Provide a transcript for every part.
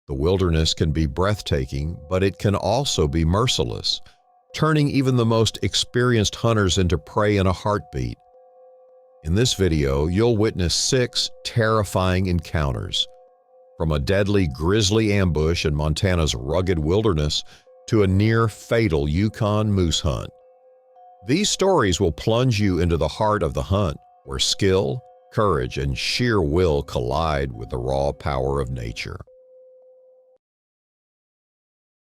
The wilderness can be breathtaking, but it can also be merciless, turning even the most experienced hunters into prey in a heartbeat. In this video, you'll witness 6 terrifying encounters, from a deadly grizzly ambush in Montana's rugged wilderness to a near-fatal Yukon moose hunt. These stories will plunge you into the heart of the hunt, where skill, courage, and sheer will collide with the raw power of nature.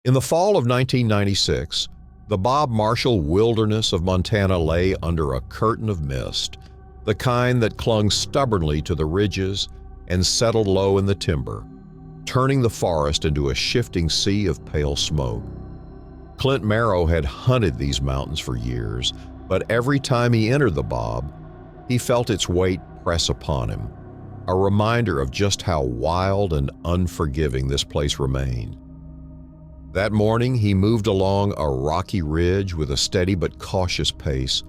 In the fall of 1996, the Bob Marshall wilderness of Montana lay under a curtain of mist, the kind that clung stubbornly to the ridges and settled low in the timber, turning the forest into a shifting sea of pale smoke. Clint Merrow had hunted these mountains for years, but every time he entered the Bob, he felt its weight press upon him, a reminder of just how wild and unforgiving this place remained. That morning, he moved along a rocky ridge with a steady but cautious pace,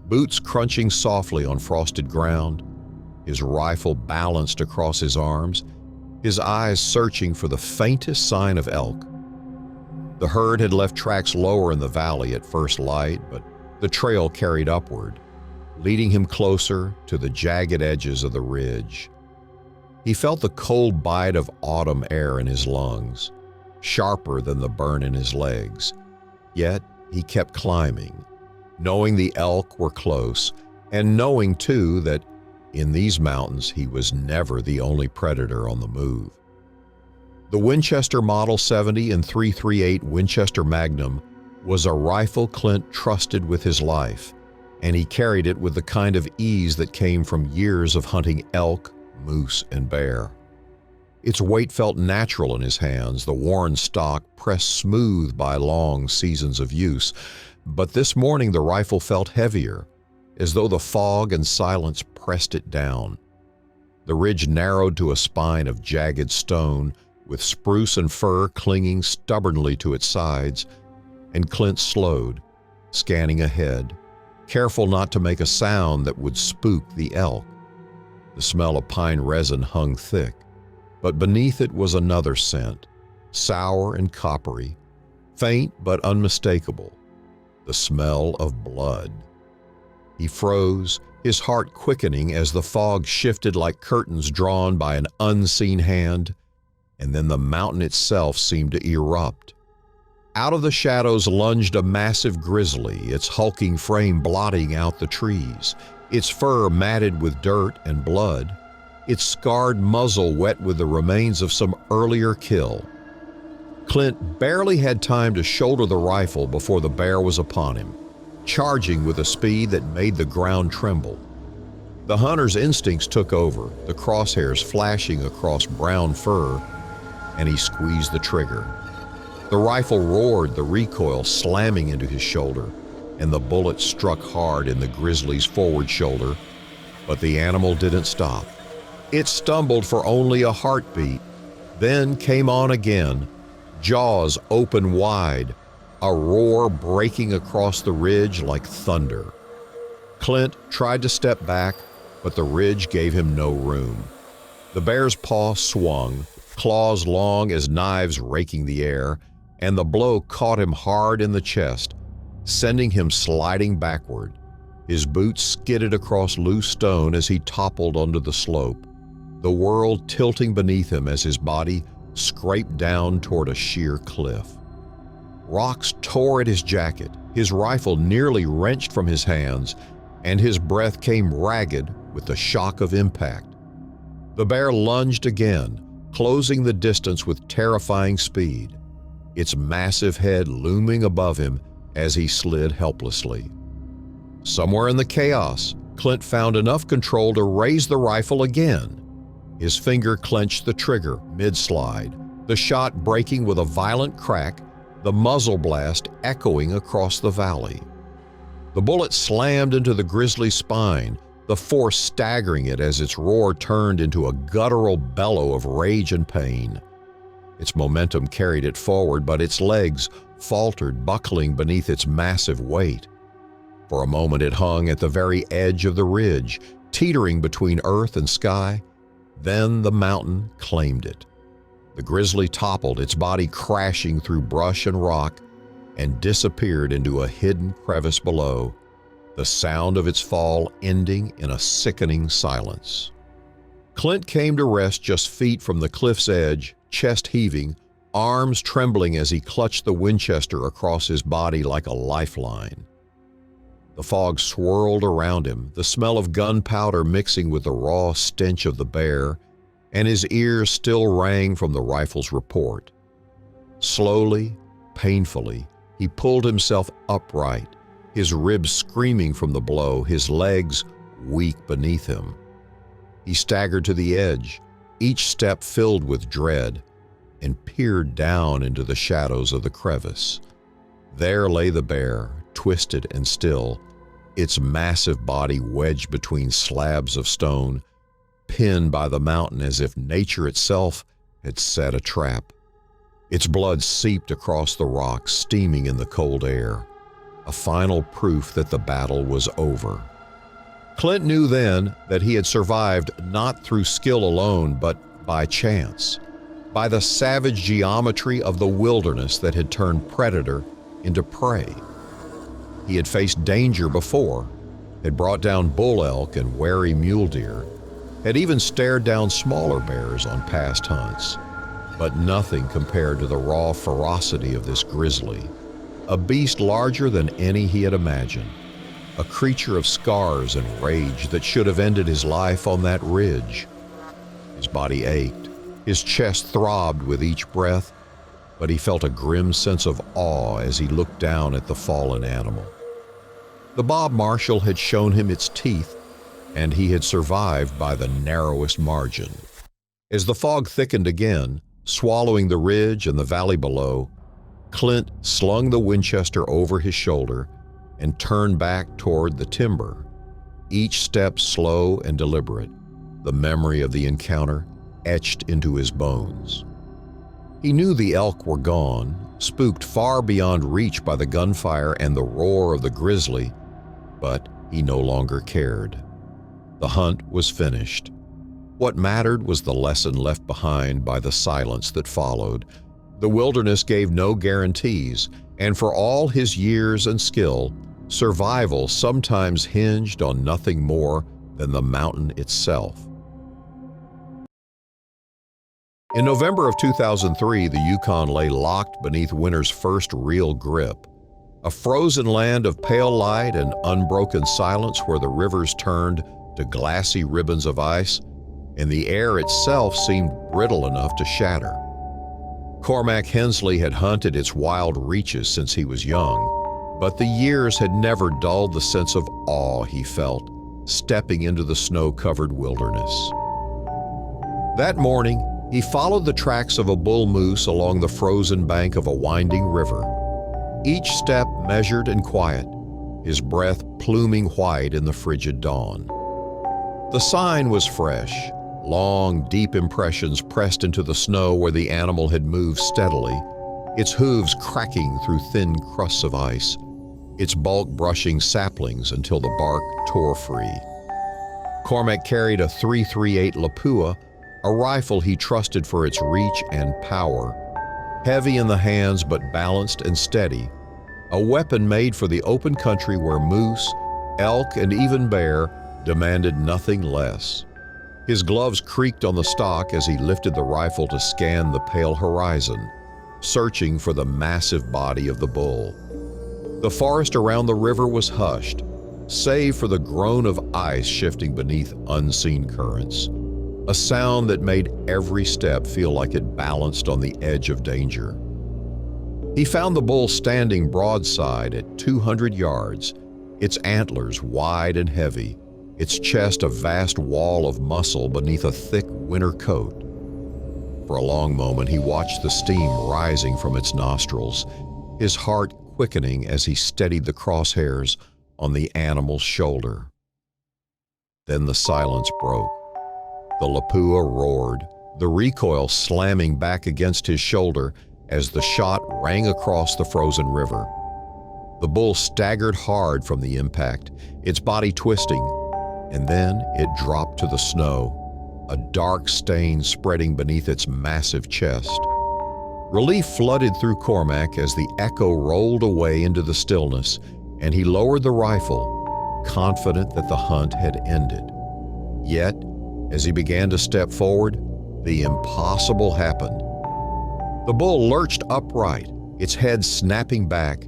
boots crunching softly on frosted ground, his rifle balanced across his arms, his eyes searching for the faintest sign of elk. The herd had left tracks lower in the valley at first light, but the trail carried upward, leading him closer to the jagged edges of the ridge. He felt the cold bite of autumn air in his lungs, sharper than the burn in his legs. Yet he kept climbing, knowing the elk were close, and knowing too that in these mountains he was never the only predator on the move. The Winchester Model 70 and .338 Winchester Magnum was a rifle Clint trusted with his life, and he carried it with the kind of ease that came from years of hunting elk, moose, and bear. Its weight felt natural in his hands, the worn stock pressed smooth by long seasons of use. But this morning the rifle felt heavier, as though the fog and silence pressed it down. The ridge narrowed to a spine of jagged stone, with spruce and fir clinging stubbornly to its sides, and Clint slowed, scanning ahead, careful not to make a sound that would spook the elk. The smell of pine resin hung thick, but beneath it was another scent, sour and coppery, faint but unmistakable, the smell of blood. He froze, his heart quickening as the fog shifted like curtains drawn by an unseen hand, and then the mountain itself seemed to erupt. Out of the shadows lunged a massive grizzly, its hulking frame blotting out the trees, its fur matted with dirt and blood, its scarred muzzle wet with the remains of some earlier kill. Clint barely had time to shoulder the rifle before the bear was upon him, charging with a speed that made the ground tremble. The hunter's instincts took over, the crosshairs flashing across brown fur, and he squeezed the trigger. The rifle roared, the recoil slamming into his shoulder, and the bullet struck hard in the grizzly's forward shoulder, but the animal didn't stop. It stumbled for only a heartbeat, then came on again, jaws open wide, a roar breaking across the ridge like thunder. Clint tried to step back, but the ridge gave him no room. The bear's paw swung, claws long as knives raking the air, and the blow caught him hard in the chest, sending him sliding backward. His boots skidded across loose stone as he toppled onto the slope, the world tilting beneath him as his body scraped down toward a sheer cliff. Rocks tore at his jacket, his rifle nearly wrenched from his hands, and his breath came ragged with the shock of impact. The bear lunged again, closing the distance with terrifying speed, its massive head looming above him as he slid helplessly. Somewhere in the chaos, Clint found enough control to raise the rifle again. His finger clenched the trigger mid-slide, the shot breaking with a violent crack, the muzzle blast echoing across the valley. The bullet slammed into the grizzly's spine, the force staggering it as its roar turned into a guttural bellow of rage and pain. Its momentum carried it forward, but its legs faltered, buckling beneath its massive weight. For a moment it hung at the very edge of the ridge, teetering between earth and sky. Then the mountain claimed it. The grizzly toppled, its body crashing through brush and rock, and disappeared into a hidden crevice below, the sound of its fall ending in a sickening silence. Clint came to rest just feet from the cliff's edge, chest heaving, arms trembling as he clutched the Winchester across his body like a lifeline. The fog swirled around him, the smell of gunpowder mixing with the raw stench of the bear, and his ears still rang from the rifle's report. Slowly, painfully, he pulled himself upright, his ribs screaming from the blow, his legs weak beneath him. He staggered to the edge, each step filled with dread, and peered down into the shadows of the crevice. There lay the bear, twisted and still, its massive body wedged between slabs of stone, pinned by the mountain as if nature itself had set a trap. Its blood seeped across the rocks, steaming in the cold air, a final proof that the battle was over. Clint knew then that he had survived not through skill alone, but by chance, by the savage geometry of the wilderness that had turned predator into prey. He had faced danger before, had brought down bull elk and wary mule deer, had even stared down smaller bears on past hunts, but nothing compared to the raw ferocity of this grizzly, a beast larger than any he had imagined, a creature of scars and rage that should have ended his life on that ridge. His body ached, his chest throbbed with each breath, but he felt a grim sense of awe as he looked down at the fallen animal. The Bob Marshall had shown him its teeth, and he had survived by the narrowest margin. As the fog thickened again, swallowing the ridge and the valley below, Clint slung the Winchester over his shoulder and turned back toward the timber, each step slow and deliberate, the memory of the encounter etched into his bones. He knew the elk were gone, spooked far beyond reach by the gunfire and the roar of the grizzly, but he no longer cared. The hunt was finished. What mattered was the lesson left behind by the silence that followed. The wilderness gave no guarantees, and for all his years and skill, survival sometimes hinged on nothing more than the mountain itself. In November of 2003, the Yukon lay locked beneath winter's first real grip, a frozen land of pale light and unbroken silence where the rivers turned to glassy ribbons of ice, and the air itself seemed brittle enough to shatter. Cormac Hensley had hunted its wild reaches since he was young, but the years had never dulled the sense of awe he felt stepping into the snow-covered wilderness. That morning, he followed the tracks of a bull moose along the frozen bank of a winding river, each step measured and quiet, his breath pluming white in the frigid dawn. The sign was fresh, long, deep impressions pressed into the snow where the animal had moved steadily, its hooves cracking through thin crusts of ice, its bulk brushing saplings until the bark tore free. Cormac carried a .338 Lapua, a rifle he trusted for its reach and power, heavy in the hands but balanced and steady, a weapon made for the open country where moose, elk, and even bear demanded nothing less. His gloves creaked on the stock as he lifted the rifle to scan the pale horizon, searching for the massive body of the bull. The forest around the river was hushed, save for the groan of ice shifting beneath unseen currents, a sound that made every step feel like it balanced on the edge of danger. He found the bull standing broadside at 200 yards, its antlers wide and heavy, its chest a vast wall of muscle beneath a thick winter coat. For a long moment he watched the steam rising from its nostrils, his heart quickening as he steadied the crosshairs on the animal's shoulder. Then the silence broke. The Lapua roared, the recoil slamming back against his shoulder as the shot rang across the frozen river. The bull staggered hard from the impact, its body twisting, and then it dropped to the snow, a dark stain spreading beneath its massive chest. Relief flooded through Cormac as the echo rolled away into the stillness, and he lowered the rifle, confident that the hunt had ended. Yet, as he began to step forward, the impossible happened. The bull lurched upright, its head snapping back,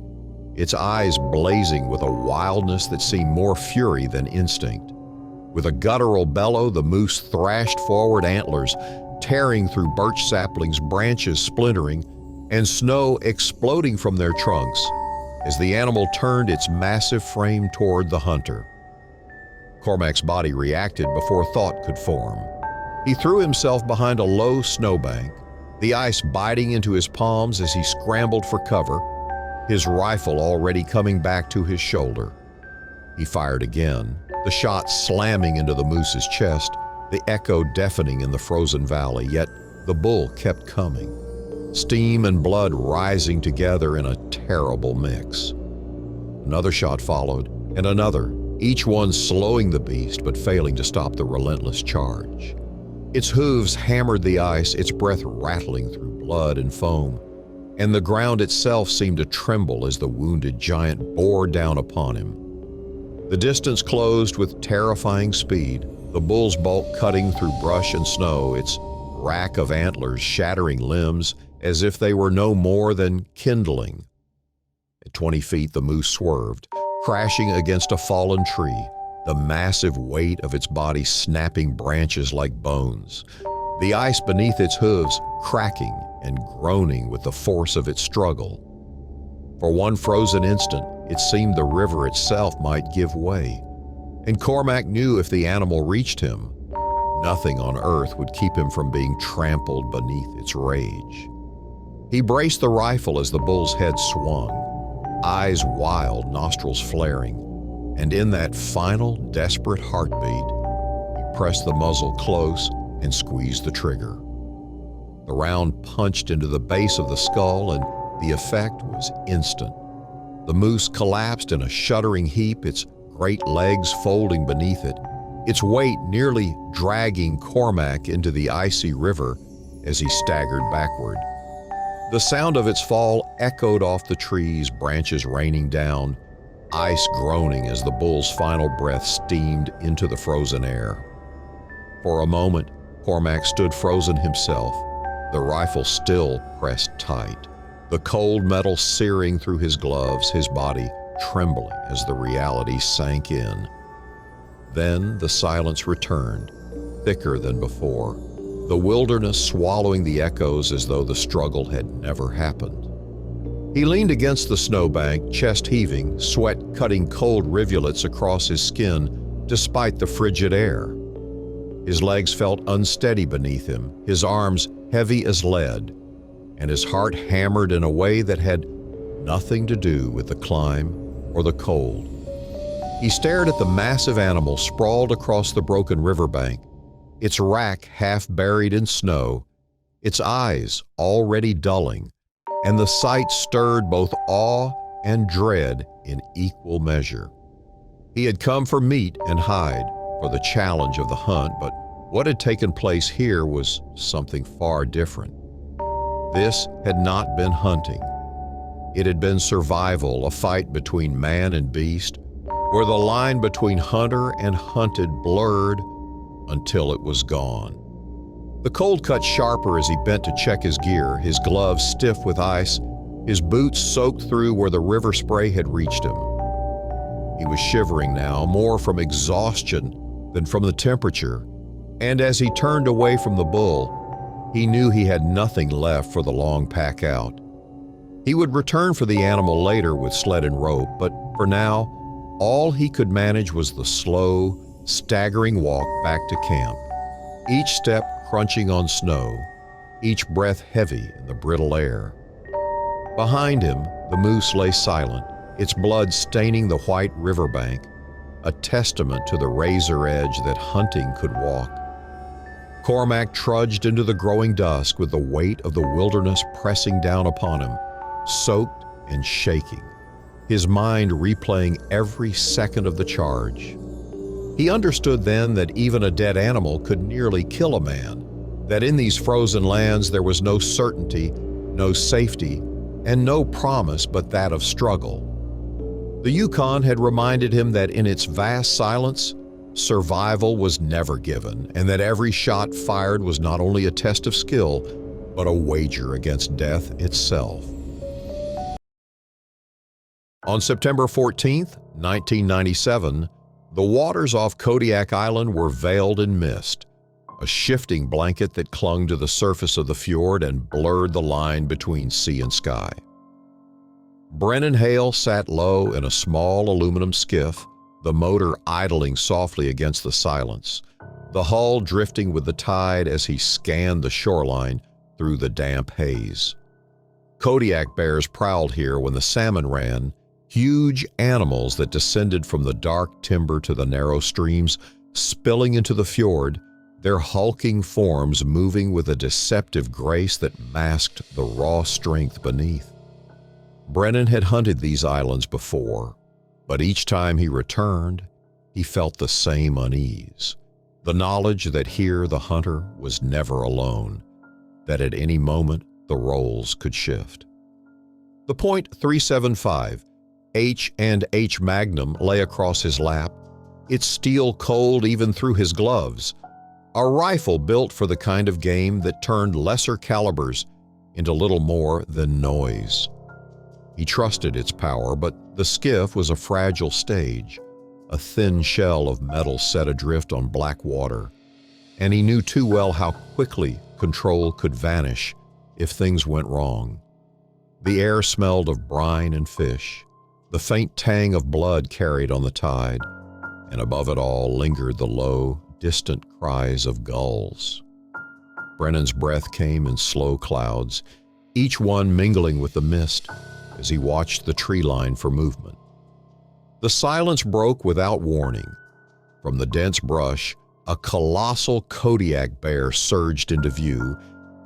its eyes blazing with a wildness that seemed more fury than instinct. With a guttural bellow, the moose thrashed forward, antlers tearing through birch saplings, branches splintering, and snow exploding from their trunks as the animal turned its massive frame toward the hunter. Cormac's body reacted before thought could form. He threw himself behind a low snowbank, the ice biting into his palms as he scrambled for cover, his rifle already coming back to his shoulder. He fired again, the shot slamming into the moose's chest, the echo deafening in the frozen valley, yet the bull kept coming, steam and blood rising together in a terrible mix. Another shot followed, and another, each one slowing the beast but failing to stop the relentless charge. Its hooves hammered the ice, its breath rattling through blood and foam, and the ground itself seemed to tremble as the wounded giant bore down upon him. The distance closed with terrifying speed, the bull's bulk cutting through brush and snow, its rack of antlers shattering limbs as if they were no more than kindling. At 20 feet, the moose swerved, crashing against a fallen tree, the massive weight of its body snapping branches like bones, the ice beneath its hooves cracking and groaning with the force of its struggle. For one frozen instant, it seemed the river itself might give way, and Cormac knew if the animal reached him, nothing on earth would keep him from being trampled beneath its rage. He braced the rifle as the bull's head swung, eyes wild, nostrils flaring, and in that final, desperate heartbeat, he pressed the muzzle close and squeezed the trigger. The round punched into the base of the skull, and the effect was instant. The moose collapsed in a shuddering heap, its great legs folding beneath it, its weight nearly dragging Cormac into the icy river as he staggered backward. The sound of its fall echoed off the trees, branches raining down, ice groaning as the bull's final breath steamed into the frozen air. For a moment, Cormac stood frozen himself, the rifle still pressed tight, the cold metal searing through his gloves, his body trembling as the reality sank in. Then the silence returned, thicker than before, the wilderness swallowing the echoes as though the struggle had never happened. He leaned against the snowbank, chest heaving, sweat cutting cold rivulets across his skin despite the frigid air. His legs felt unsteady beneath him, his arms heavy as lead, and his heart hammered in a way that had nothing to do with the climb or the cold. He stared at the massive animal sprawled across the broken riverbank, its rack half buried in snow, its eyes already dulling, and the sight stirred both awe and dread in equal measure. He had come for meat and hide, for the challenge of the hunt, but what had taken place here was something far different. This had not been hunting. It had been survival, a fight between man and beast, where the line between hunter and hunted blurred until it was gone. The cold cut sharper as he bent to check his gear, his gloves stiff with ice, his boots soaked through where the river spray had reached him. He was shivering now, more from exhaustion than from the temperature, and as he turned away from the bull, he knew he had nothing left for the long pack out. He would return for the animal later with sled and rope, but for now, all he could manage was the slow, staggering walk back to camp, each step crunching on snow, each breath heavy in the brittle air. Behind him, the moose lay silent, its blood staining the white riverbank, a testament to the razor edge that hunting could walk. Cormac trudged into the growing dusk with the weight of the wilderness pressing down upon him, soaked and shaking, his mind replaying every second of the charge. He understood then that even a dead animal could nearly kill a man, that in these frozen lands there was no certainty, no safety, and no promise but that of struggle. The Yukon had reminded him that in its vast silence, survival was never given, and that every shot fired was not only a test of skill, but a wager against death itself. On September 14, 1997, the waters off Kodiak Island were veiled in mist, a shifting blanket that clung to the surface of the fjord and blurred the line between sea and sky. Brennan Hale sat low in a small aluminum skiff, the motor idling softly against the silence, the hull drifting with the tide as he scanned the shoreline through the damp haze. Kodiak bears prowled here when the salmon ran, huge animals that descended from the dark timber to the narrow streams, spilling into the fjord, their hulking forms moving with a deceptive grace that masked the raw strength beneath. Brennan had hunted these islands before, but each time he returned, he felt the same unease, the knowledge that here the hunter was never alone, that at any moment the roles could shift. The .375 H&H Magnum lay across his lap, its steel cold even through his gloves, a rifle built for the kind of game that turned lesser calibers into little more than noise. He trusted its power, but the skiff was a fragile stage, a thin shell of metal set adrift on black water, and he knew too well how quickly control could vanish if things went wrong. The air smelled of brine and fish, the faint tang of blood carried on the tide, and above it all lingered the low, distant cries of gulls. Brennan's breath came in slow clouds, each one mingling with the mist as he watched the tree line for movement. The silence broke without warning. From the dense brush, a colossal Kodiak bear surged into view,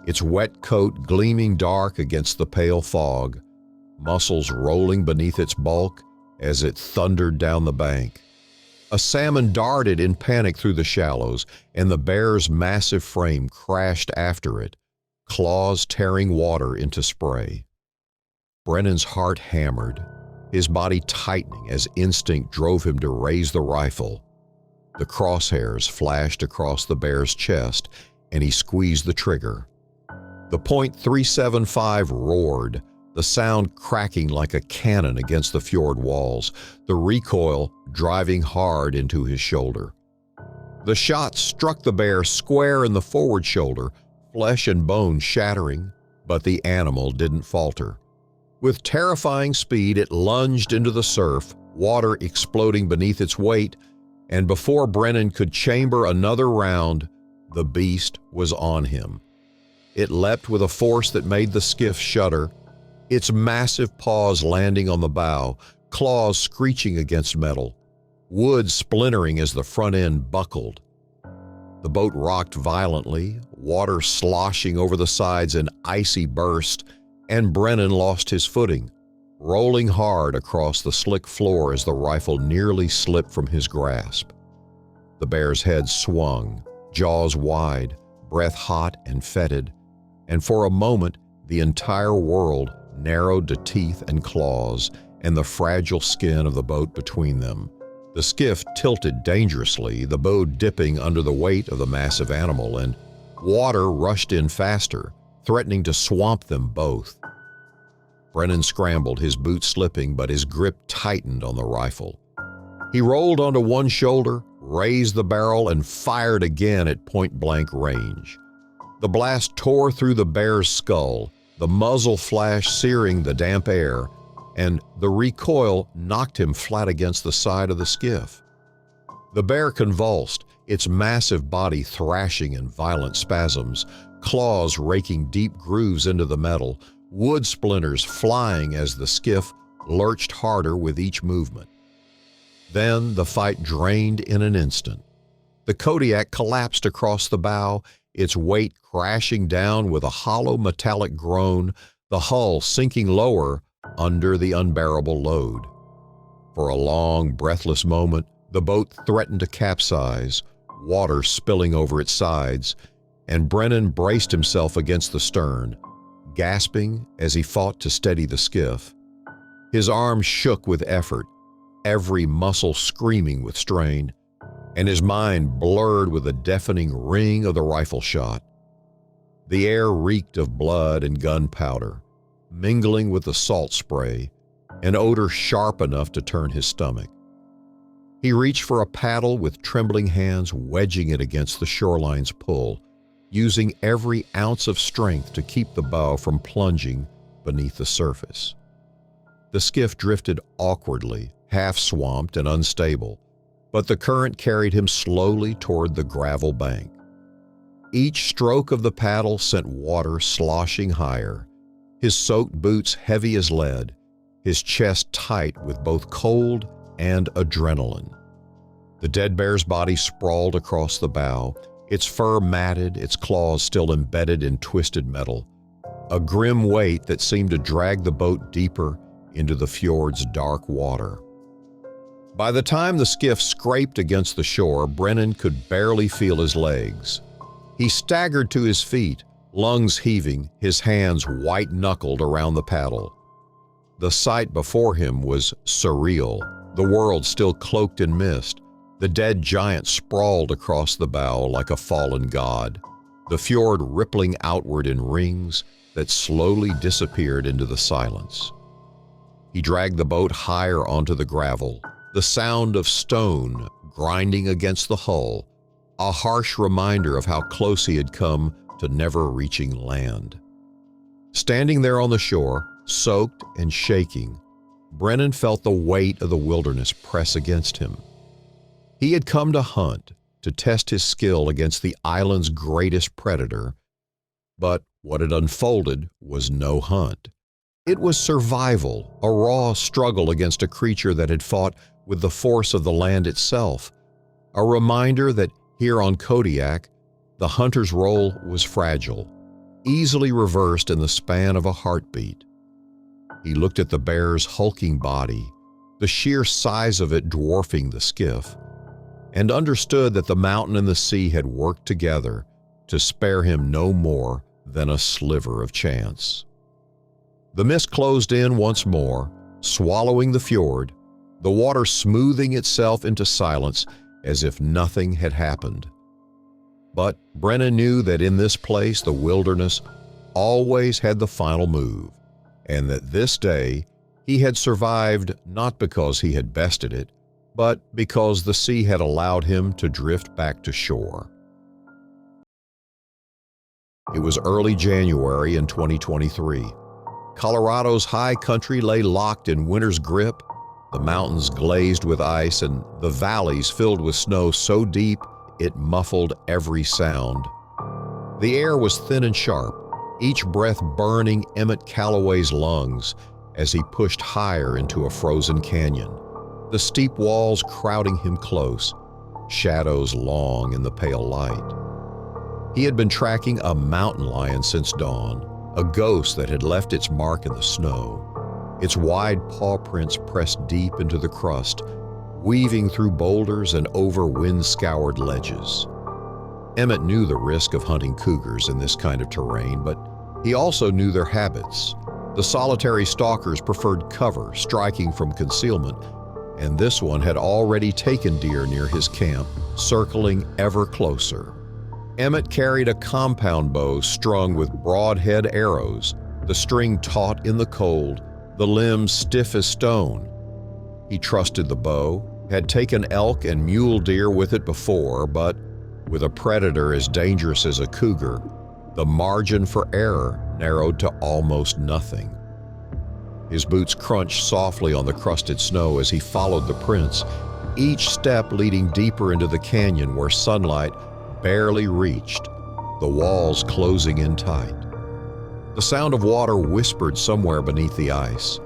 its wet coat gleaming dark against the pale fog, muscles rolling beneath its bulk as it thundered down the bank. A salmon darted in panic through the shallows, and the bear's massive frame crashed after it, claws tearing water into spray. Brennan's heart hammered, his body tightening as instinct drove him to raise the rifle. The crosshairs flashed across the bear's chest, and he squeezed the trigger. The .375 roared, the sound cracking like a cannon against the fjord walls, the recoil driving hard into his shoulder. The shot struck the bear square in the forward shoulder, flesh and bone shattering, but the animal didn't falter. With terrifying speed, it lunged into the surf, water exploding beneath its weight, and before Brennan could chamber another round, the beast was on him. It leapt with a force that made the skiff shudder, its massive paws landing on the bow, claws screeching against metal, wood splintering as the front end buckled. The boat rocked violently, water sloshing over the sides in icy burst, and Brennan lost his footing, rolling hard across the slick floor as the rifle nearly slipped from his grasp. The bear's head swung, jaws wide, breath hot and fetid, and for a moment the entire world narrowed to teeth and claws and the fragile skin of the boat between them. The skiff tilted dangerously, the bow dipping under the weight of the massive animal, and water rushed in faster, threatening to swamp them both. Brennan scrambled, his boots slipping, but his grip tightened on the rifle. He rolled onto one shoulder, raised the barrel, and fired again at point-blank range. The blast tore through the bear's skull, the muzzle flash searing the damp air, and the recoil knocked him flat against the side of the skiff. The bear convulsed, its massive body thrashing in violent spasms, claws raking deep grooves into the metal, wood splinters flying as the skiff lurched harder with each movement. Then the fight drained in an instant. The Kodiak collapsed across the bow, its weight crashing down with a hollow metallic groan, the hull sinking lower under the unbearable load. For a long, breathless moment, The boat threatened to capsize, water spilling over its sides, and Brennan braced himself against the stern, gasping as he fought to steady the skiff. His arms shook with effort, every muscle screaming with strain, and his mind blurred with the deafening ring of the rifle shot. The air reeked of blood and gunpowder, mingling with the salt spray, an odor sharp enough to turn his stomach. He reached for a paddle with trembling hands, wedging it against the shoreline's pull, using every ounce of strength to keep the bow from plunging beneath the surface. The skiff drifted awkwardly, half-swamped and unstable, but the current carried him slowly toward the gravel bank. Each stroke of the paddle sent water sloshing higher, his soaked boots heavy as lead, his chest tight with both cold and adrenaline. The dead bear's body sprawled across the bow, its fur matted, its claws still embedded in twisted metal, a grim weight that seemed to drag the boat deeper into the fjord's dark water. By the time the skiff scraped against the shore, Brennan could barely feel his legs. He staggered to his feet, lungs heaving, his hands white-knuckled around the paddle. The sight before him was surreal, the world still cloaked in mist. The dead giant sprawled across the bow like a fallen god, the fjord rippling outward in rings that slowly disappeared into the silence. He dragged the boat higher onto the gravel, the sound of stone grinding against the hull, a harsh reminder of how close he had come to never reaching land. Standing there on the shore, soaked and shaking, Brennan felt the weight of the wilderness press against him. He had come to hunt, to test his skill against the island's greatest predator, but what had unfolded was no hunt. It was survival, a raw struggle against a creature that had fought with the force of the land itself, a reminder that here on Kodiak, the hunter's role was fragile, easily reversed in the span of a heartbeat. He looked at the bear's hulking body, the sheer size of it dwarfing the skiff, and understood that the mountain and the sea had worked together to spare him no more than a sliver of chance. The mist closed in once more, swallowing the fjord, the water smoothing itself into silence as if nothing had happened. But Brennan knew that in this place the wilderness always had the final move, and that this day he had survived not because he had bested it, but because the sea had allowed him to drift back to shore. It was early January in 2023. Colorado's high country lay locked in winter's grip, the mountains glazed with ice and the valleys filled with snow so deep it muffled every sound. The air was thin and sharp, each breath burning Emmett Calloway's lungs as he pushed higher into a frozen canyon, the steep walls crowding him close, shadows long in the pale light. He had been tracking a mountain lion since dawn, a ghost that had left its mark in the snow, its wide paw prints pressed deep into the crust, weaving through boulders and over wind-scoured ledges. Emmett knew the risk of hunting cougars in this kind of terrain, but he also knew their habits. The solitary stalkers preferred cover, striking from concealment, and this one had already taken deer near his camp, circling ever closer. Emmett carried a compound bow strung with broadhead arrows, the string taut in the cold, the limbs stiff as stone. He trusted the bow, had taken elk and mule deer with it before, but with a predator as dangerous as a cougar, the margin for error narrowed to almost nothing. His boots crunched softly on the crusted snow as he followed the prints, each step leading deeper into the canyon where sunlight barely reached, the walls closing in tight. The sound of water whispered somewhere beneath the ice,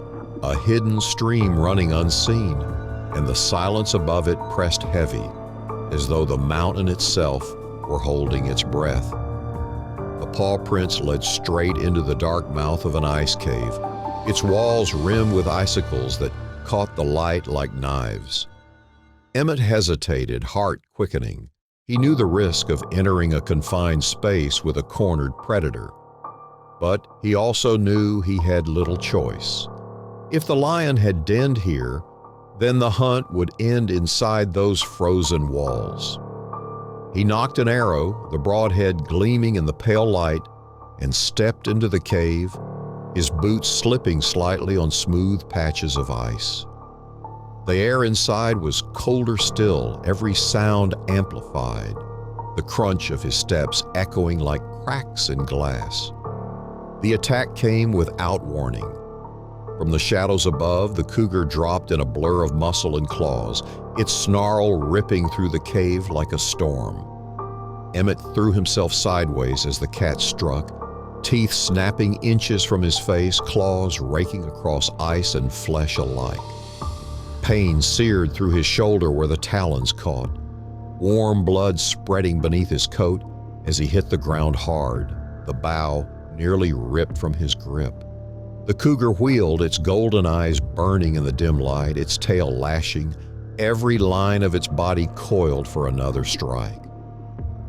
a hidden stream running unseen, and the silence above it pressed heavy, as though the mountain itself were holding its breath. The paw prints led straight into the dark mouth of an ice cave, its walls rimmed with icicles that caught the light like knives. Emmett hesitated, heart quickening. He knew the risk of entering a confined space with a cornered predator. But he also knew he had little choice. If the lion had denned here, then the hunt would end inside those frozen walls. He nocked an arrow, the broadhead gleaming in the pale light, and stepped into the cave, his boots slipping slightly on smooth patches of ice. The air inside was colder still, every sound amplified, the crunch of his steps echoing like cracks in glass. The attack came without warning. From the shadows above, the cougar dropped in a blur of muscle and claws, its snarl ripping through the cave like a storm. Emmett threw himself sideways as the cat struck, teeth snapping inches from his face, claws raking across ice and flesh alike. Pain seared through his shoulder where the talons caught, warm blood spreading beneath his coat as he hit the ground hard, the bough nearly ripped from his grip. The cougar wheeled, its golden eyes burning in the dim light, its tail lashing, every line of its body coiled for another strike.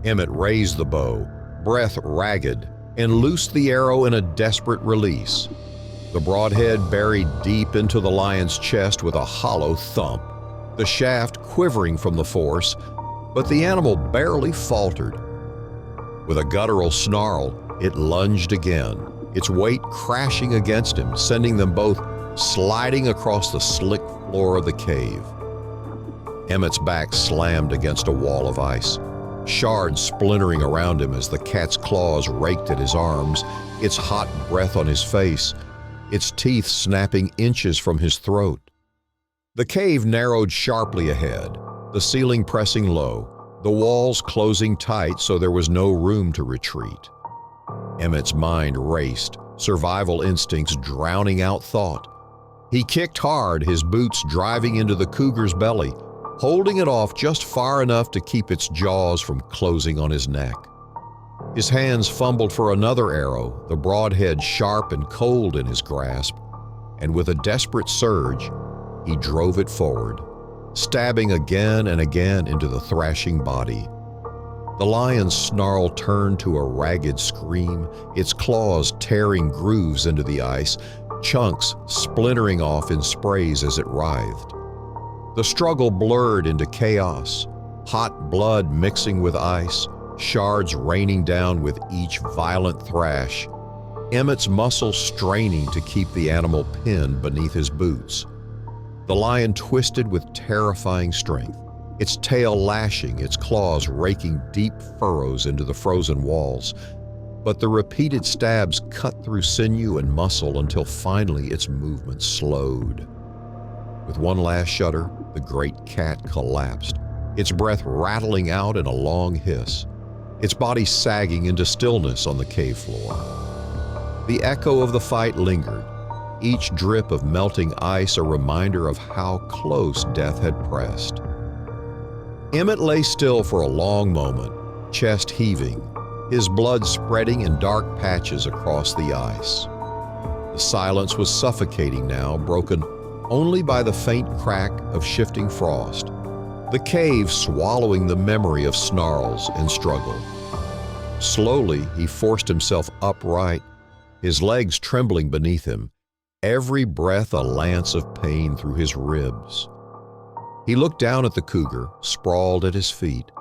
Emmett raised the bow, breath ragged, and loosed the arrow in a desperate release. The broadhead buried deep into the lion's chest with a hollow thump, the shaft quivering from the force, but the animal barely faltered. With a guttural snarl, it lunged again, its weight crashing against him, sending them both sliding across the slick floor of the cave. Emmett's back slammed against a wall of ice, shards splintering around him as the cat's claws raked at his arms, its hot breath on his face, its teeth snapping inches from his throat. The cave narrowed sharply ahead, the ceiling pressing low, the walls closing tight so there was no room to retreat. Emmett's mind raced, survival instincts drowning out thought. He kicked hard, his boots driving into the cougar's belly, holding it off just far enough to keep its jaws from closing on his neck. His hands fumbled for another arrow, the broadhead sharp and cold in his grasp, and with a desperate surge, he drove it forward, stabbing again and again into the thrashing body. The lion's snarl turned to a ragged scream, its claws tearing grooves into the ice, chunks splintering off in sprays as it writhed. The struggle blurred into chaos, hot blood mixing with ice, shards raining down with each violent thrash, Emmett's muscles straining to keep the animal pinned beneath his boots. The lion twisted with terrifying strength, its tail lashing, its claws raking deep furrows into the frozen walls, but the repeated stabs cut through sinew and muscle until finally its movement slowed. With one last shudder, the great cat collapsed, its breath rattling out in a long hiss, its body sagging into stillness on the cave floor. The echo of the fight lingered, each drip of melting ice a reminder of how close death had pressed. Emmett lay still for a long moment, chest heaving, his blood spreading in dark patches across the ice. The silence was suffocating now, broken only by the faint crack of shifting frost, the cave swallowing the memory of snarls and struggle. Slowly, he forced himself upright, his legs trembling beneath him, every breath a lance of pain through his ribs. He looked down at the cougar, sprawled at his feet,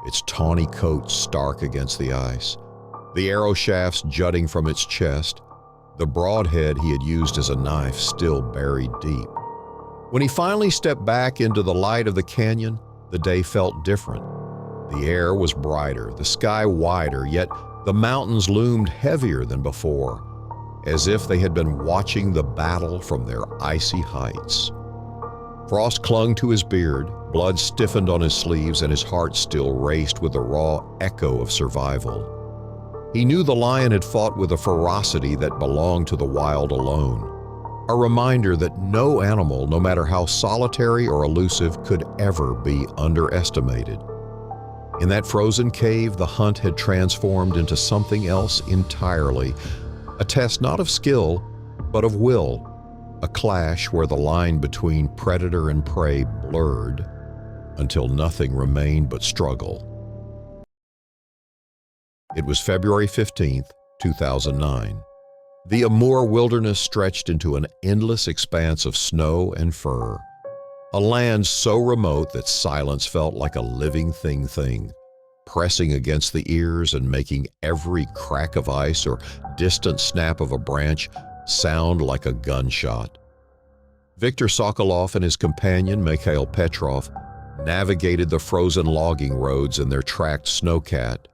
its tawny coat stark against the ice, the arrow shafts jutting from its chest, the broadhead he had used as a knife still buried deep. When he finally stepped back into the light of the canyon, the day felt different. The air was brighter, the sky wider, yet the mountains loomed heavier than before, as if they had been watching the battle from their icy heights. Frost clung to his beard, blood stiffened on his sleeves, and his heart still raced with the raw echo of survival. He knew the lion had fought with a ferocity that belonged to the wild alone, a reminder that no animal, no matter how solitary or elusive, could ever be underestimated. In that frozen cave, the hunt had transformed into something else entirely, a test not of skill, but of will, a clash where the line between predator and prey blurred. until nothing remained but struggle. It was February 15th, 2009. The Amur wilderness stretched into an endless expanse of snow and fir, a land so remote that silence felt like a living thing, pressing against the ears and making every crack of ice or distant snap of a branch sound like a gunshot. Viktor Sokolov and his companion, Mikhail Petrov, navigated the frozen logging roads in their tracked snowcat,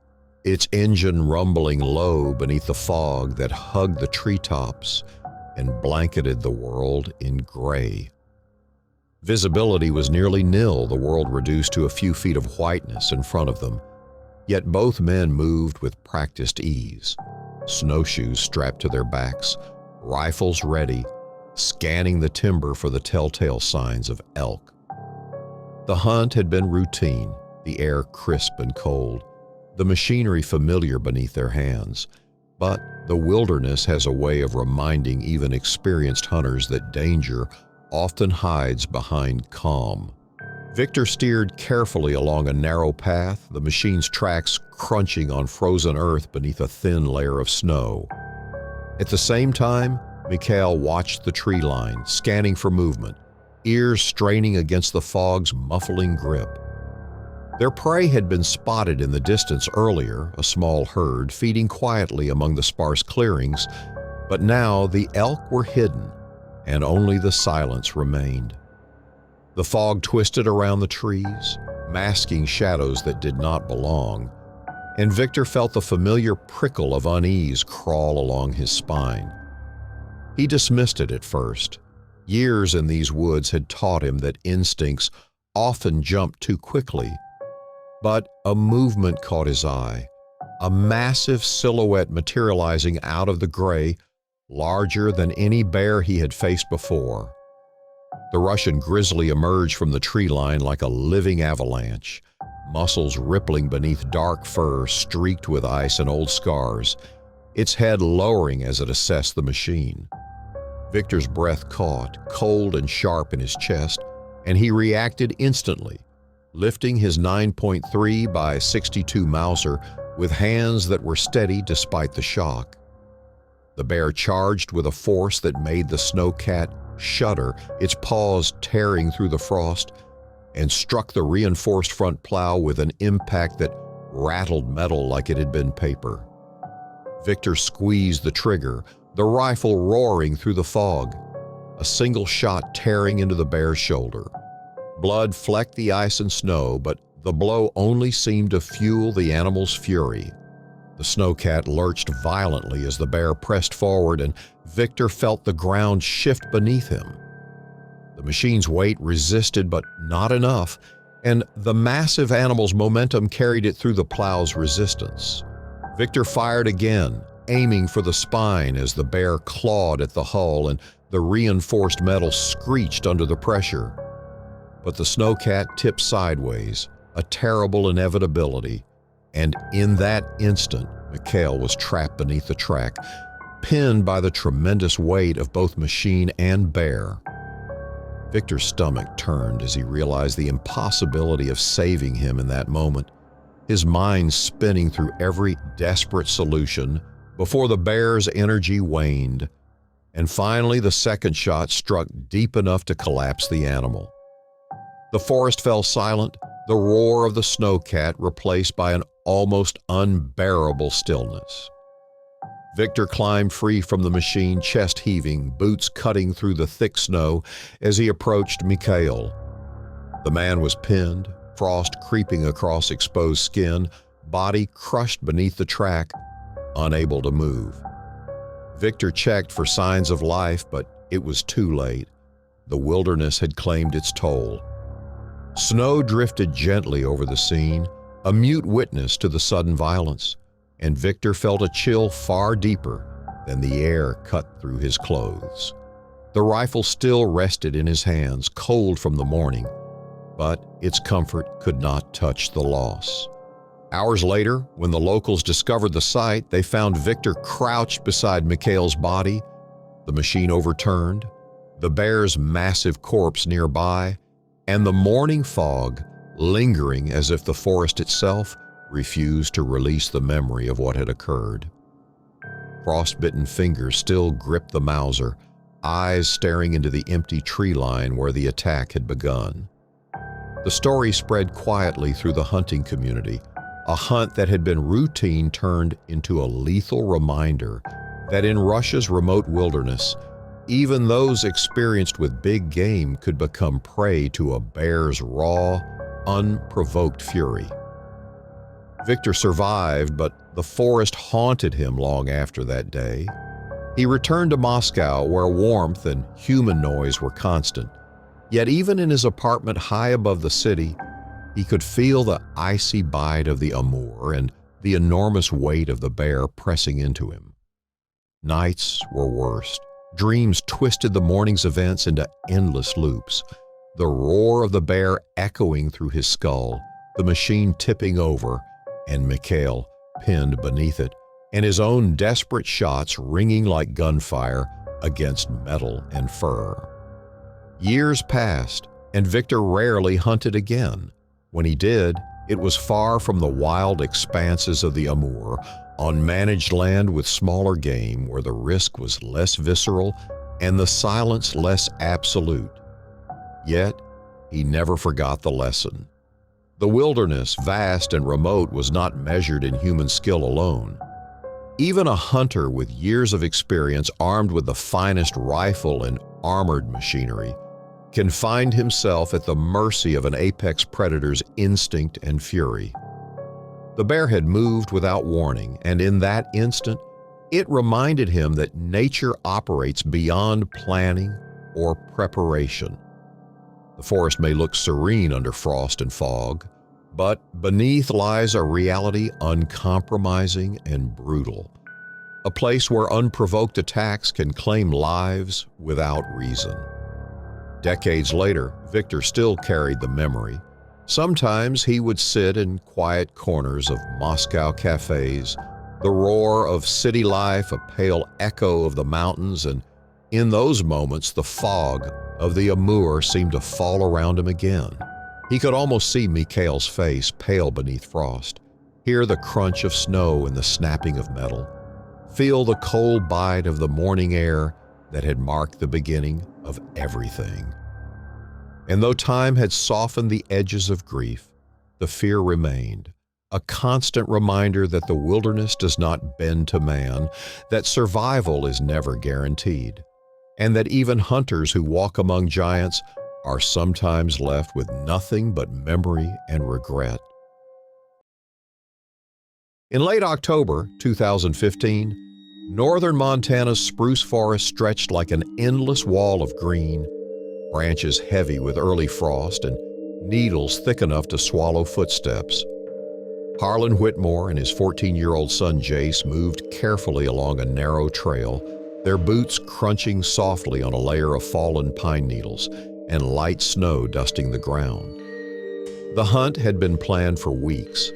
its engine rumbling low beneath the fog that hugged the treetops and blanketed the world in gray. Visibility was nearly nil, the world reduced to a few feet of whiteness in front of them. Yet both men moved with practiced ease, snowshoes strapped to their backs, rifles ready, scanning the timber for the telltale signs of elk. The hunt had been routine, the air crisp and cold, the machinery familiar beneath their hands. But the wilderness has a way of reminding even experienced hunters that danger often hides behind calm. Viktor steered carefully along a narrow path, the machine's tracks crunching on frozen earth beneath a thin layer of snow. At the same time, Mikhail watched the tree line, scanning for movement, ears straining against the fog's muffling grip. Their prey had been spotted in the distance earlier, a small herd feeding quietly among the sparse clearings, but now the elk were hidden, and only the silence remained. The fog twisted around the trees, masking shadows that did not belong, and Viktor felt the familiar prickle of unease crawl along his spine. He dismissed it at first. Years in these woods had taught him that instincts often jump too quickly. But a movement caught his eye, a massive silhouette materializing out of the gray, larger than any bear he had faced before. The Russian Grizzly emerged from the tree line like a living avalanche, muscles rippling beneath dark fur streaked with ice and old scars, its head lowering as it assessed the machine. Viktor's breath caught, cold and sharp in his chest, and he reacted instantly, lifting his 9.3 by 62 Mauser with hands that were steady despite the shock. The bear charged with a force that made the snowcat shudder, its paws tearing through the frost, and struck the reinforced front plow with an impact that rattled metal like it had been paper. Viktor squeezed the trigger, the rifle roaring through the fog, a single shot tearing into the bear's shoulder. Blood flecked the ice and snow, but the blow only seemed to fuel the animal's fury. The snowcat lurched violently as the bear pressed forward, and Viktor felt the ground shift beneath him. The machine's weight resisted, but not enough, and the massive animal's momentum carried it through the plow's resistance. Viktor fired again, aiming for the spine as the bear clawed at the hull and the reinforced metal screeched under the pressure. But the snowcat tipped sideways, a terrible inevitability, and in that instant, Mikhail was trapped beneath the track, pinned by the tremendous weight of both machine and bear. Viktor's stomach turned as he realized the impossibility of saving him in that moment, his mind spinning through every desperate solution before the bear's energy waned, and finally the second shot struck deep enough to collapse the animal. The forest fell silent, the roar of the snowcat replaced by an almost unbearable stillness. Viktor climbed free from the machine, chest heaving, boots cutting through the thick snow as he approached Mikhail. The man was pinned, frost creeping across exposed skin, body crushed beneath the track, unable to move. Viktor checked for signs of life, but it was too late. The wilderness had claimed its toll. Snow drifted gently over the scene, a mute witness to the sudden violence, and Viktor felt a chill far deeper than the air cut through his clothes. The rifle still rested in his hands, cold from the morning, but its comfort could not touch the loss. Hours later, when the locals discovered the site, they found Viktor crouched beside Mikhail's body, the machine overturned, the bear's massive corpse nearby, and the morning fog lingering as if the forest itself refused to release the memory of what had occurred. Frostbitten fingers still gripped the Mauser, eyes staring into the empty tree line where the attack had begun. The story spread quietly through the hunting community, a hunt that had been routine turned into a lethal reminder that in Russia's remote wilderness, even those experienced with big game could become prey to a bear's raw, unprovoked fury. Victor survived, but the forest haunted him long after that day. He returned to Moscow, where warmth and human noise were constant. Yet even in his apartment high above the city, he could feel the icy bite of the Amur and the enormous weight of the bear pressing into him. Nights were worst. Dreams twisted the morning's events into endless loops, the roar of the bear echoing through his skull, the machine tipping over, and Mikhail pinned beneath it, and his own desperate shots ringing like gunfire against metal and fur. Years passed, and Victor rarely hunted again. When he did, it was far from the wild expanses of the Amur, on managed land with smaller game where the risk was less visceral and the silence less absolute. Yet, he never forgot the lesson. The wilderness, vast and remote, was not measured in human skill alone. Even a hunter with years of experience, armed with the finest rifle and armored machinery, can find himself at the mercy of an apex predator's instinct and fury. The bear had moved without warning, and in that instant, it reminded him that nature operates beyond planning or preparation. The forest may look serene under frost and fog, but beneath lies a reality uncompromising and brutal, a place where unprovoked attacks can claim lives without reason. Decades later, Victor still carried the memory. Sometimes he would sit in quiet corners of Moscow cafes, the roar of city life a pale echo of the mountains, and in those moments the fog of the Amur seemed to fall around him again. He could almost see Mikhail's face pale beneath frost, hear the crunch of snow and the snapping of metal, feel the cold bite of the morning air that had marked the beginning of everything. And though time had softened the edges of grief, the fear remained, a constant reminder that the wilderness does not bend to man, that survival is never guaranteed, and that even hunters who walk among giants are sometimes left with nothing but memory and regret. In late October 2015, northern Montana's spruce forest stretched like an endless wall of green, branches heavy with early frost and needles thick enough to swallow footsteps. Harlan Whitmore and his 14-year-old son Jace moved carefully along a narrow trail, their boots crunching softly on a layer of fallen pine needles and light snow dusting the ground. The hunt had been planned for weeks.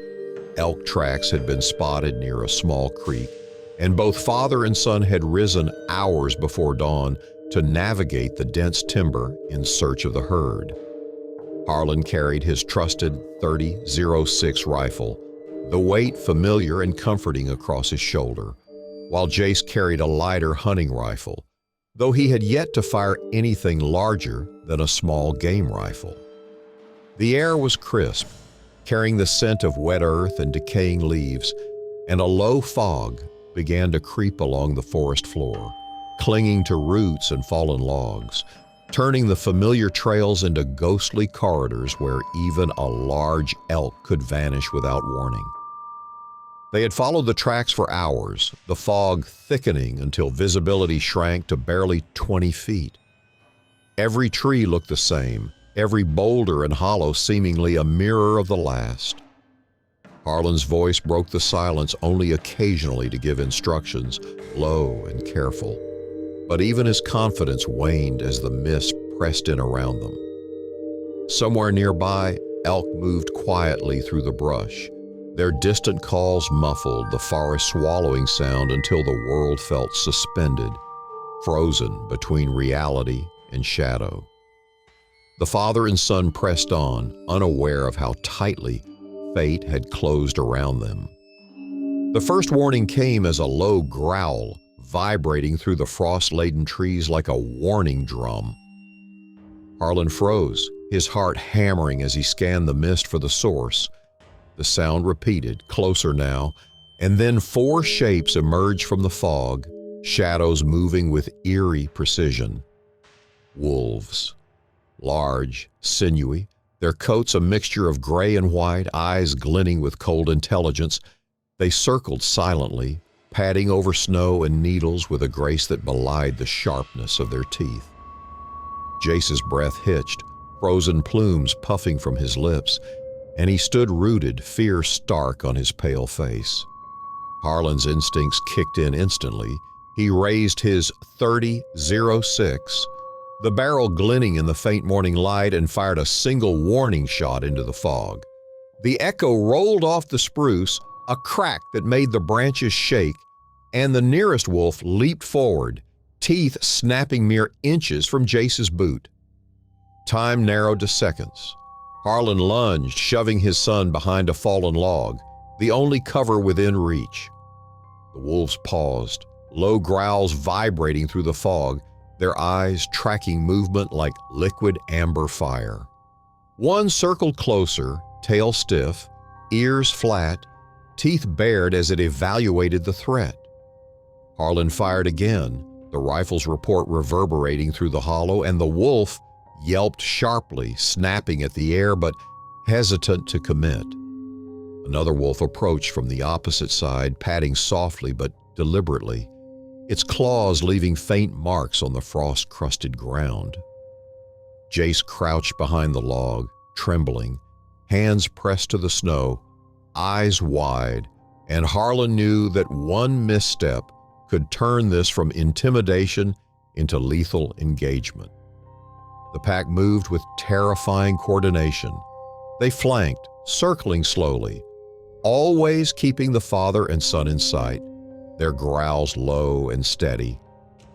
Elk tracks had been spotted near a small creek, and both father and son had risen hours before dawn to navigate the dense timber in search of the herd. Harlan carried his trusted .30-06 rifle, the weight familiar and comforting across his shoulder, while Jace carried a lighter hunting rifle, though he had yet to fire anything larger than a small game rifle. The air was crisp, carrying the scent of wet earth and decaying leaves, and a low fog began to creep along the forest floor, clinging to roots and fallen logs, turning the familiar trails into ghostly corridors where even a large elk could vanish without warning. They had followed the tracks for hours, the fog thickening until visibility shrank to barely 20 feet. Every tree looked the same, every boulder and hollow seemingly a mirror of the last. Harlan's voice broke the silence only occasionally to give instructions, low and careful. But even his confidence waned as the mist pressed in around them. Somewhere nearby, elk moved quietly through the brush, their distant calls muffled the forest swallowing sound until the world felt suspended, frozen between reality and shadow. The father and son pressed on, unaware of how tightly fate had closed around them. The first warning came as a low growl, vibrating through the frost-laden trees like a warning drum. Harlan froze, his heart hammering as he scanned the mist for the source. The sound repeated, closer now, and then 4 shapes emerged from the fog, shadows moving with eerie precision. Wolves. Large, sinewy, their coats a mixture of gray and white, eyes glinting with cold intelligence, they circled silently, padding over snow and needles with a grace that belied the sharpness of their teeth. Jace's breath hitched, frozen plumes puffing from his lips, and he stood rooted, fear stark on his pale face. Harlan's instincts kicked in instantly. He raised his .30-06, the barrel glinting in the faint morning light, and fired a single warning shot into the fog. The echo rolled off the spruce, a crack that made the branches shake, and the nearest wolf leaped forward, teeth snapping mere inches from Jace's boot. Time narrowed to seconds. Harlan lunged, shoving his son behind a fallen log, the only cover within reach. The wolves paused, low growls vibrating through the fog, their eyes tracking movement like liquid amber fire. One circled closer, tail stiff, ears flat, teeth bared as it evaluated the threat. Harlan fired again, the rifle's report reverberating through the hollow, and the wolf yelped sharply, snapping at the air but hesitant to commit. Another wolf approached from the opposite side, padding softly but deliberately, its claws leaving faint marks on the frost-crusted ground. Jace crouched behind the log, trembling, hands pressed to the snow, eyes wide, and Harlan knew that one misstep could turn this from intimidation into lethal engagement. The pack moved with terrifying coordination. They flanked, circling slowly, always keeping the father and son in sight, their growls low and steady,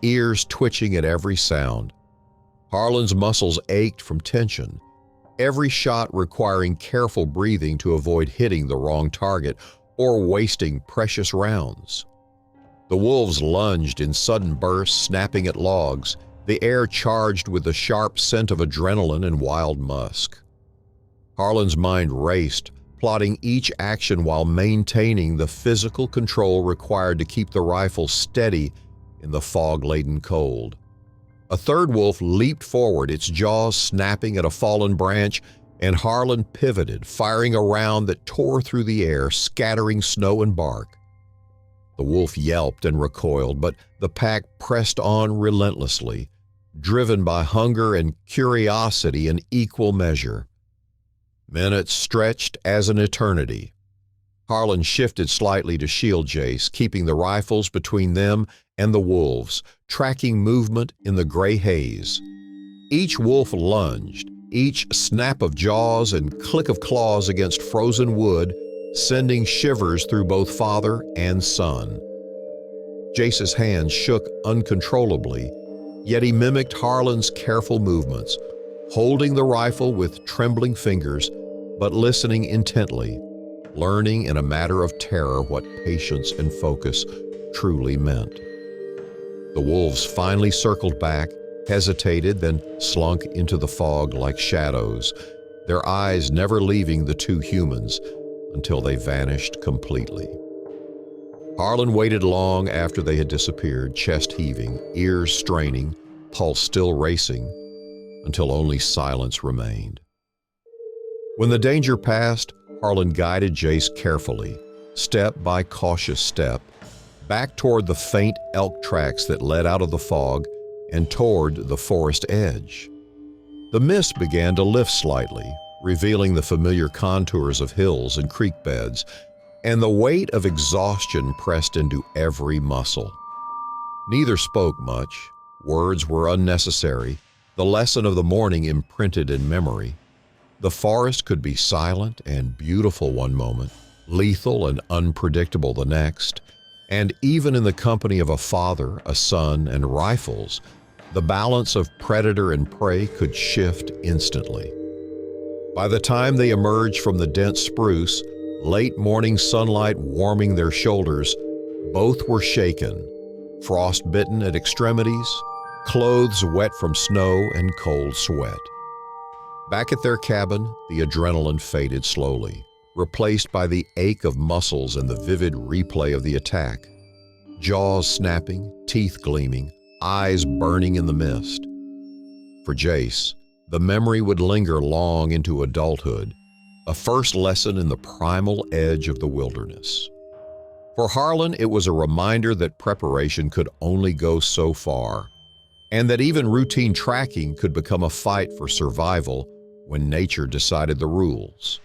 ears twitching at every sound. Harlan's muscles ached from tension, every shot requiring careful breathing to avoid hitting the wrong target or wasting precious rounds. The wolves lunged in sudden bursts, snapping at logs, the air charged with the sharp scent of adrenaline and wild musk. Harlan's mind raced, plotting each action while maintaining the physical control required to keep the rifle steady in the fog-laden cold. A third wolf leaped forward, its jaws snapping at a fallen branch, and Harlan pivoted, firing a round that tore through the air, scattering snow and bark. The wolf yelped and recoiled, but the pack pressed on relentlessly, driven by hunger and curiosity in equal measure. Minutes stretched as an eternity. Harlan shifted slightly to shield Jace, keeping the rifles between them and the wolves, tracking movement in the gray haze. Each wolf lunged, each snap of jaws and click of claws against frozen wood, sending shivers through both father and son. Jace's hands shook uncontrollably, yet he mimicked Harlan's careful movements, holding the rifle with trembling fingers, but listening intently, learning in a matter of terror what patience and focus truly meant. The wolves finally circled back, hesitated, then slunk into the fog like shadows, their eyes never leaving the two humans until they vanished completely. Harlan waited long after they had disappeared, chest heaving, ears straining, pulse still racing, until only silence remained. When the danger passed, Harlan guided Jace carefully, step by cautious step, back toward the faint elk tracks that led out of the fog and toward the forest edge. The mist began to lift slightly, revealing the familiar contours of hills and creek beds, and the weight of exhaustion pressed into every muscle. Neither spoke much. Words were unnecessary, the lesson of the morning imprinted in memory. The forest could be silent and beautiful one moment, lethal and unpredictable the next, and even in the company of a father, a son, and rifles, the balance of predator and prey could shift instantly. By the time they emerged from the dense spruce, late morning sunlight warming their shoulders, both were shaken, frost-bitten at extremities, clothes wet from snow and cold sweat. Back at their cabin, the adrenaline faded slowly, replaced by the ache of muscles and the vivid replay of the attack. Jaws snapping, teeth gleaming, eyes burning in the mist. For Jace, the memory would linger long into adulthood, a first lesson in the primal edge of the wilderness. For Harlan, it was a reminder that preparation could only go so far, and that even routine tracking could become a fight for survival when nature decided the rules.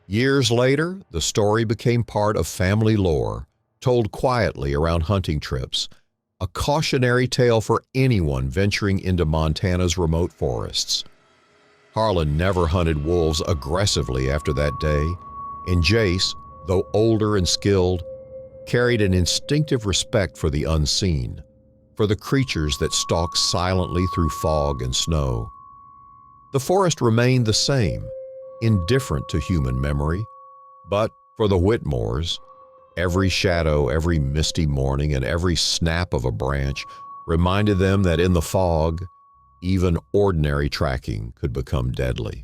Years later, the story became part of family lore, told quietly around hunting trips, a cautionary tale for anyone venturing into Montana's remote forests. Harlan never hunted wolves aggressively after that day, and Jace, though older and skilled, carried an instinctive respect for the unseen, for the creatures that stalk silently through fog and snow. The forest remained the same, indifferent to human memory, but for the Whitmores, every shadow, every misty morning, and every snap of a branch reminded them that in the fog, even ordinary tracking could become deadly.